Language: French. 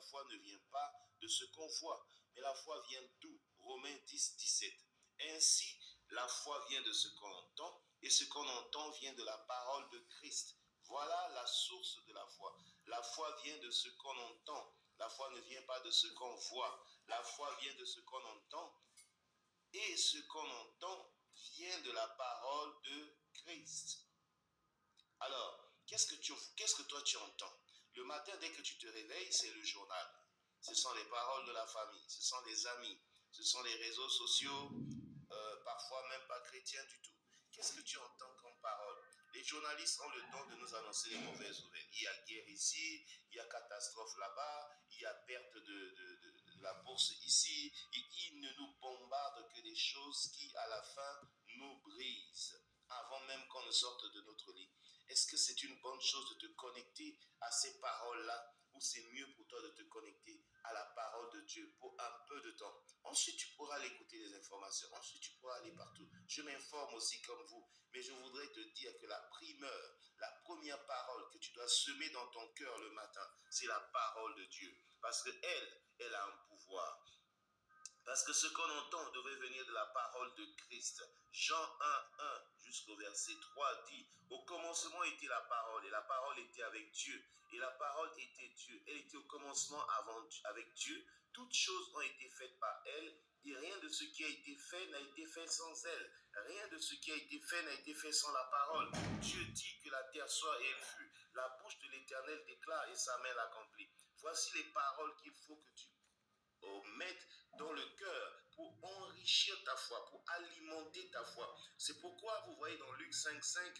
la foi ne vient pas de ce qu'on voit, mais la foi vient d'où? Romains 10, 17. Ainsi, la foi vient de ce qu'on entend, et ce qu'on entend vient de la parole de Christ. Voilà la source de la foi. La foi vient de ce qu'on entend. La foi ne vient pas de ce qu'on voit. La foi vient de ce qu'on entend. Et ce qu'on entend vient de la parole de Christ. Alors, qu'est-ce que toi tu entends? Le matin, dès que tu te réveilles, c'est le journal. Ce sont les paroles de la famille, ce sont les amis, ce sont les réseaux sociaux, parfois même pas chrétiens du tout. Qu'est-ce que tu entends comme parole? Les journalistes ont le don de nous annoncer les mauvaises nouvelles. Il y a guerre ici, il y a catastrophe là-bas, il y a perte de la bourse ici. Et ils ne nous bombardent que des choses qui, à la fin, nous brisent avant même qu'on ne sorte de notre lit. Est-ce que c'est une bonne chose de te connecter à ces paroles-là, ou c'est mieux pour toi de te connecter à la parole de Dieu pour un peu de temps? Ensuite, tu pourras aller écouter les informations. Ensuite, tu pourras aller partout. Je m'informe aussi comme vous, mais je voudrais te dire que la primeur, la première parole que tu dois semer dans ton cœur le matin, c'est la parole de Dieu. Parce qu'elle a un pouvoir. Parce que ce qu'on entend devait venir de la parole de Christ. Jean 1, 1 jusqu'au verset 3 dit: au commencement était la parole, et la parole était avec Dieu, et la parole était Dieu. Elle était au commencement avec Dieu. Toutes choses ont été faites par elle, et rien de ce qui a été fait n'a été fait sans elle. Rien de ce qui a été fait n'a été fait sans la parole. Dieu dit que la terre soit, et elle fut. La bouche de l'Éternel déclare, et sa main l'accomplit. Voici les paroles qu'il faut que tu mettre dans le cœur pour enrichir ta foi, pour alimenter ta foi. C'est pourquoi vous voyez dans Luc 5, 5,